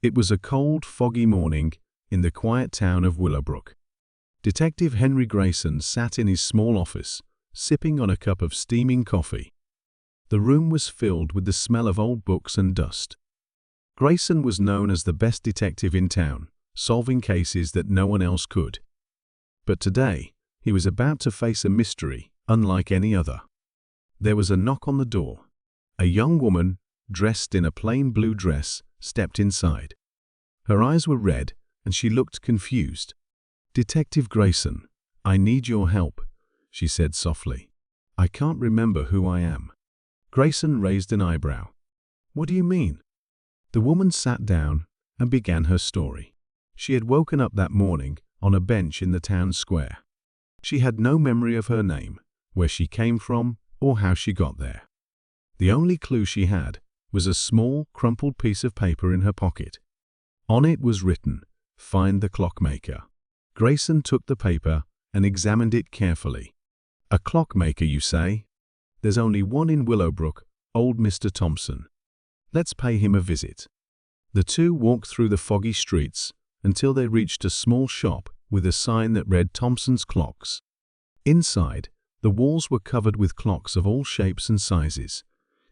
It was a cold, foggy morning in the quiet town of Willowbrook. Detective Henry Grayson sat in his small office, sipping on a cup of steaming coffee. The room was filled with the smell of old books and dust. Grayson was known as the best detective in town, solving cases that no one else could. But today, he was about to face a mystery unlike any other. There was a knock on the door. A young woman, dressed in a plain blue dress, stepped inside. Her eyes were red, and she looked confused. "Detective Grayson, I need your help," she said softly. "I can't remember who I am." Grayson raised an eyebrow. "What do you mean?" The woman sat down and began her story. She had woken up that morning on a bench in the town square. She had no memory of her name, where she came from, or how she got there. The only clue she had was a small, crumpled piece of paper in her pocket. On it was written, "Find the clockmaker." Grayson took the paper and examined it carefully. "A clockmaker, you say? There's only one in Willowbrook, old Mr. Thompson. Let's pay him a visit." The two walked through the foggy streets until they reached a small shop with a sign that read Thompson's Clocks. Inside, the walls were covered with clocks of all shapes and sizes,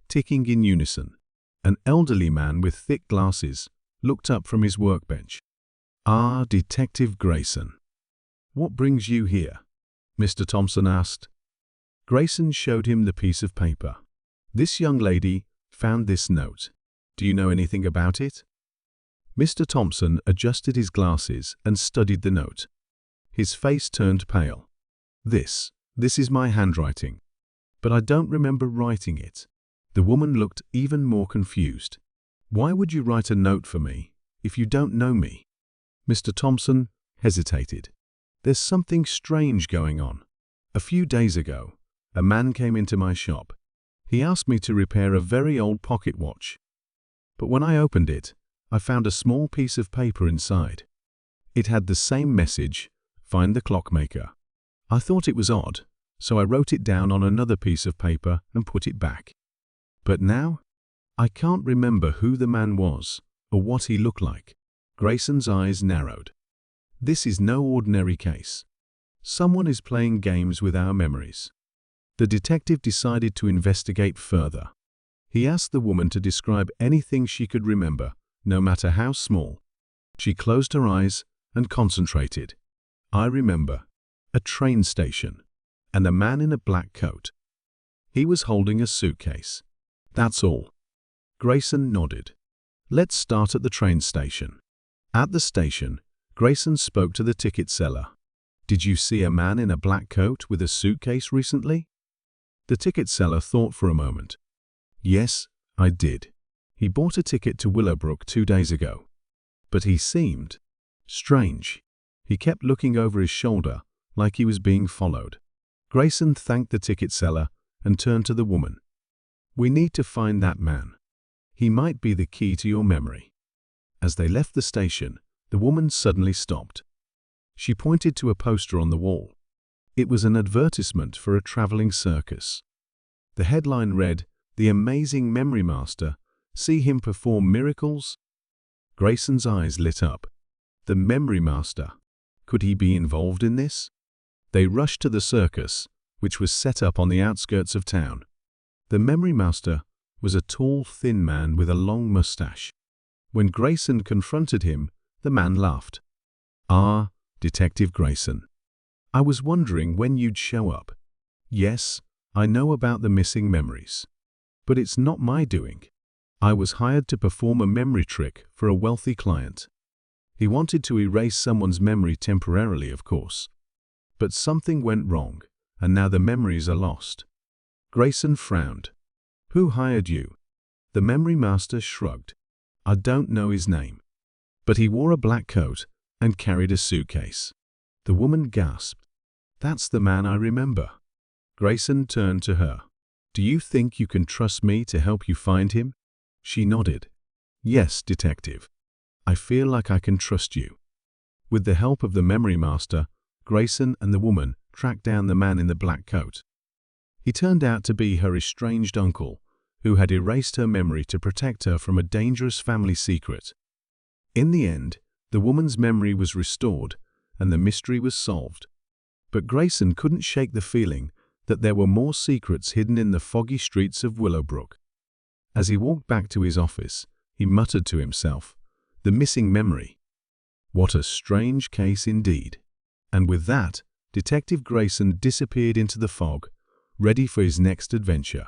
ticking in unison. An elderly man with thick glasses looked up from his workbench. "Ah, Detective Grayson. What brings you here?" Mr. Thompson asked. Grayson showed him the piece of paper. "This young lady found this note. Do you know anything about it?" Mr. Thompson adjusted his glasses and studied the note. His face turned pale. This is my handwriting, but I don't remember writing it." The woman looked even more confused. "Why would you write a note for me if you don't know me?" Mr. Thompson hesitated. "There's something strange going on. A few days ago, a man came into my shop. He asked me to repair a very old pocket watch. But when I opened it, I found a small piece of paper inside. It had the same message, 'Find the clockmaker.' I thought it was odd, so I wrote it down on another piece of paper and put it back. But now, I can't remember who the man was or what he looked like." Grayson's eyes narrowed. "This is no ordinary case. Someone is playing games with our memories." The detective decided to investigate further. He asked the woman to describe anything she could remember, no matter how small. She closed her eyes and concentrated. "I remember a train station and a man in a black coat. He was holding a suitcase. That's all." Grayson nodded. "Let's start at the train station." At the station, Grayson spoke to the ticket seller. "Did you see a man in a black coat with a suitcase recently?" The ticket seller thought for a moment. "Yes, I did. He bought a ticket to Willowbrook 2 days ago. But he seemed strange. He kept looking over his shoulder like he was being followed." Grayson thanked the ticket seller and turned to the woman. "We need to find that man. He might be the key to your memory." As they left the station, the woman suddenly stopped. She pointed to a poster on the wall. It was an advertisement for a traveling circus. The headline read, "The Amazing Memory Master. See him perform miracles." Grayson's eyes lit up. The Memory Master. Could he be involved in this? They rushed to the circus, which was set up on the outskirts of town. The Memory Master was a tall, thin man with a long mustache. When Grayson confronted him, the man laughed. "Ah, Detective Grayson. I was wondering when you'd show up. Yes, I know about the missing memories. But it's not my doing. I was hired to perform a memory trick for a wealthy client. He wanted to erase someone's memory temporarily, of course. But something went wrong, and now the memories are lost." Grayson frowned. "Who hired you?" The Memory Master shrugged. "I don't know his name. But he wore a black coat and carried a suitcase." The woman gasped. "That's the man I remember." Grayson turned to her. "Do you think you can trust me to help you find him?" She nodded. "Yes, Detective. I feel like I can trust you." With the help of the Memory Master, Grayson and the woman tracked down the man in the black coat. He turned out to be her estranged uncle, who had erased her memory to protect her from a dangerous family secret. In the end, the woman's memory was restored and the mystery was solved. But Grayson couldn't shake the feeling that there were more secrets hidden in the foggy streets of Willowbrook. As he walked back to his office, he muttered to himself, "The missing memory. What a strange case indeed." And with that, Detective Grayson disappeared into the fog, ready for his next adventure.